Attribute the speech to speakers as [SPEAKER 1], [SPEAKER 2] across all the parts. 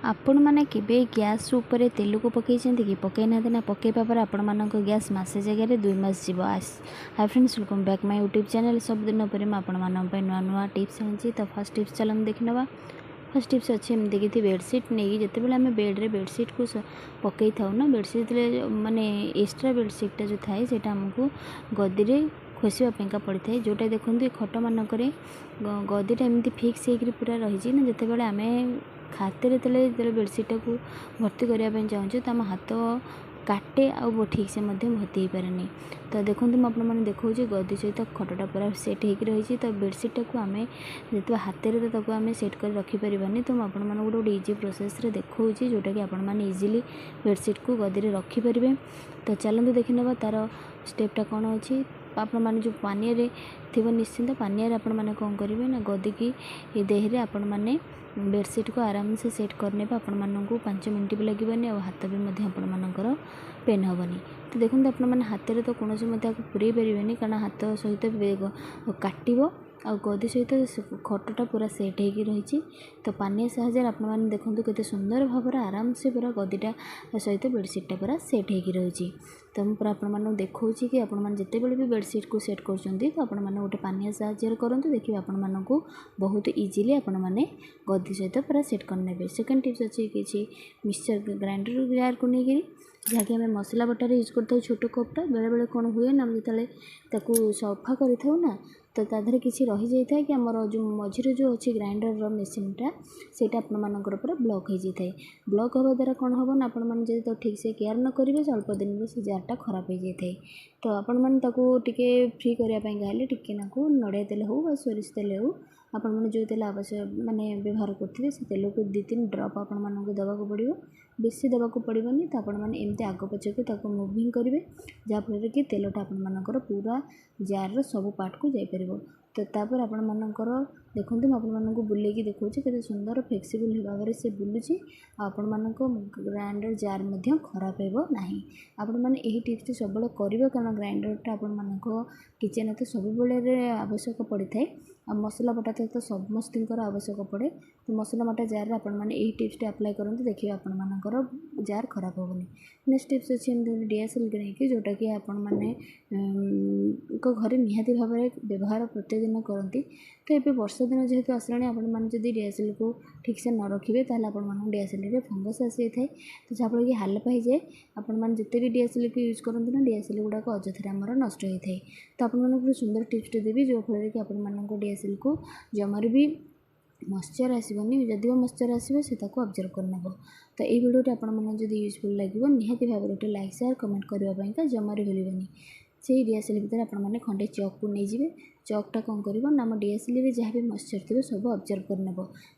[SPEAKER 1] आपण मैंने केबे गैस उपरे तेल को पकई कि पकई ना ना पकईवा पर आपण मान गैस मसे जगह 2 मास जीव। Hi friends, welcome back my YouTube channel. सब दिन पर मैं नुआ नुआ टिप्स आनी। तो फर्स्ट टिप्स चलन देख ना। फर्स्ट टिप्स अच्छे एमती कि बेडसीट नहीं जिते आम बेड्रे बेडसीट को पकई था ना, बेडसीट माने एक्स्ट्रा बेडसीटा जो थाए से आमको गदी खोसवाई पड़ता है। जोटा देखते खट मानक गदीटा एमती फिक्स हो पूरा रही ना, जिते आम खाते जो बेडसीटा को भर्ती करने चाहूँ तो आम हाथ काटे आ ठीक से भर्ती हो पारे नहीं। तो देखो मुझे देखा गदी सहित खटटा पूरा सेट हो रही। तो बेडसीटा को आम जो हाथ में आम सेट कर रखिपारानी। तो मुझे गोटे इजी प्रोसेस देखा जोटा कि आपण मैंने इजिली बेडसीट को गदी रखिपारे। तो चलते देखी ना तार स्टेपटा कौन अच्छी। आपण मैंने जो पानी थी निश्चिंत पानी आपण मैंने कौन करेंगे ना, गदी की देहरे आपण मैंने बेडसीट को आराम से सेट करने आपण मानू 5 मिनट भी लगे और हाथ भी आपण मानकर पेन हेनी। तो देखते आपण मैंने हाथ में तो कौन पूरे पारे कारण हाथ सहित काटो आ गदी सहित खटटा पूरा सेट हो रही। तो पानी साहाଯ୍य आपण मैंने देखते केते सुंदर भाव आराम से पूरा गदीटा सहित बेडसीटा पूरा सेट हो रही। तो मुझे आपको देखा कि आपण मैंने जिते बड़े भी बेडसीट को सेट कर तो आपण मैंने गोटे पानी साहाଯ୍य करते देखिए आपण मानू बहुत इजिली आपण मैंने गदी सहित पूरा सेट करने। सेकेंड टिप्स अच्छी कि मिक्सचर ग्राइंडर जार को लेकिन जहाँकि आम मसला बटार यूज करता छोट कपटा बेले बेले कौन हुए ना जो सफा करा तो तादर किसी रही जाए कि आमर जो मझीरे जो अच्छी ग्राइंडर मेसीनटा से पूरा ब्लॉक हो जाए। ब्लॉक हवा द्वारा कौन हम ना आपने तो ठीक से केयर न करेंगे अल्प दिन में से जारटा खराब हो जाए। तो आपण मैंने टे फ्री करने टिके नाकू नड़िया तेल हो सोरिष तेल हो आपण मैंने जो तेल आवश्यक माने व्यवहार करते से तेल को 2-3 ड्रप आपण मानक देवाक पड़ो, बेसी देवाक पड़ोनी। तो आपण मैंने एमती आग पछक मुविंग करेंगे जहाँफल कि तेलटा आपण मानकर पूरा जार सब पार्ट को जापर। तो तापर आपण मानकर देखो आपको बुलेकी देखा के सुंदर फ्लेक्सिबल भाव से बुलूची आपण मानक ग्राइंडर जार मध्य खराब होना। आपण मैंने यही टिप्स सब करेंगे कारण ग्राइंडरटा आपण मानक किचन तो सब आवश्यक पड़ी था। मसला बटा तो समस्त आवश्यक पड़े। तो मसला बटा जार आपण मैंने यही टिप्स अप्लाई करते देखिए आपण मानकर जार खराब होनी। नेक्स्ट टिप्स अच्छी डीएसएल ग्रेक जोटा कि आपण मैंने घरे निहाती भाव में व्यवहार प्रत्येक दिन करती। तो ये वर्षा दिन जेहेतु आसला आपण मैंने जब डीएसएल को ठीक से न रखिए ताल आपण डीएसएल फंगस आसी था। तो जहाँफल कि हाल पाई जाए आपण मैंने जिते भी डीएसएल को यूज करते ना डीएसएल गुड़ाक अजथार आमर नष्ट होता है। तो आपको सुंदर टिप्स देवी जो फल कि आपण डीएसएल को जमार भी मॉइस्चर आसबनी, जदि मॉइस्चर आसो से ऑब्जर्व करने। तो ये वीडियो आपने जब यूजफुल लगे निहाती भाव में लाइक शेयर कमेंट करने जमार भूलनी। से डीएसएल भितर आपने खंडे चक को नहीं जाए। चकटा कौन कर डीएसएल जहाँ भी मॉइस्चर थी सब ऑब्जर्व करने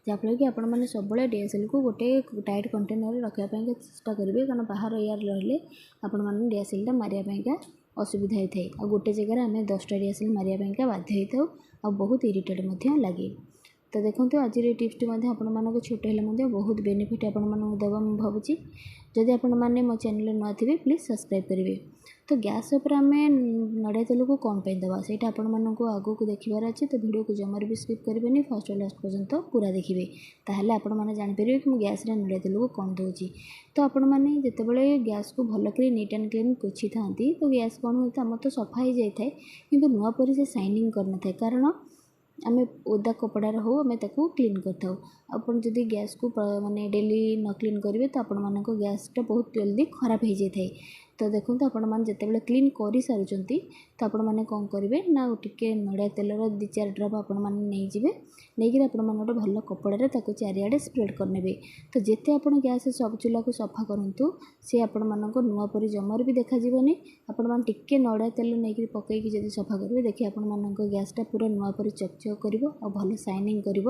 [SPEAKER 1] जहाँफल कि आपने सब डीएसएल को गोटे टाइट कंटेनर रखापी चेष्टा करेंगे कारण बाहर एयर रही आपने डीएसएल मारिया असुविधा होता है। आ गोटे जगह आम 10टा डीएसएल मारिया बाध्य होता आ बहुत इरिटेट लगे। तो देखो आज टिप्स आप छोट हेल्ले बहुत बेनिफिट आपको देवा मुझे भावुँ। जदि आपण मैंने मो चैनल नुआ थे प्लीज सब्सक्राइब करेंगे। तो गैस उपर आम नड़िया तेल को कौन पे दवा से आपण मानक आग को देखार अच्छे। तो वीडियो को जमार भी स्किप करेंगे फर्स्ट और लास्ट पर्यंत पूरा देखिए ताहले आपण मैंने जानीपर कि गैस नड़िया तेल को कौन दूसरी। तो आपण मैंने जितेबाला गैस को भलक नीट एंड क्लीन पोछि था तो गैस कौन होता आम तो सफा हो जाए कि नुआ पर से साइनिंग करना था कारण आम ओदा कपड़ार हो आम क्लीन करता। आपन जदि गैस को माने डेली न क्लीन करेंगे तो आपण मानक गैसटा बहुत जल्दी खराब हो जाए। तो देखो आपण मैंने जितेबाला क्लीन कर सारी तो आपण मैंने कौन करेंगे ना टे नड़िया तेलर 2-4 ड्रप आपण मैंने नहीं जाए नहीं आपण मैंने गोटे भल कपड़े चारिआडे स्प्रेड करने। तो जिते आप गैस सब चूल्हा को सफा करूँ सी आपण मानक नुआ पर जमार भी देखानी। आपण मैंने टिके नड़िया तेल नहीं पकईकि जब सफा करेंगे देखिए आपण मानक गैसटा पूरा नुआ पर चकचक कर भल साइनिंग कर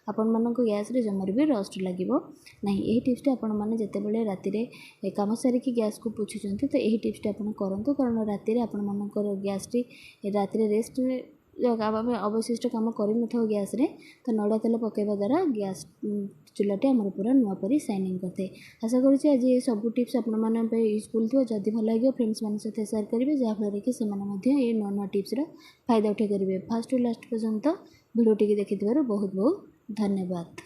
[SPEAKER 1] आपण मानक गैस रे जमार भी रस्ट लगे ना। यही टिप्सटा आपण मैंने जितेबाला राति काम सारिकी गैस को पोछुंट तो यही टिप्सटा आप करूँ कारण राति आपण मानकर गैसटी राति रेस्ट अवशिष्ट कम कर गैस रे। तो नड़िया तेल पकड़ा द्वारा गैस चूल्हाटी आमर पूरा नुआ परी साइनिंग करते। आशा करुँचे आज ये सब टिप्स आपने यूजफुल थो। जदि भल लगे फ्रेंड्स मान सहित शेयर करेंगे जहाँफल कि ये नुआ नुआ टिप्सर फायदा उठे करेंगे। फास्ट और लास्ट पर्यंत वीडियो देखि बहुत बहुत धन्यवाद।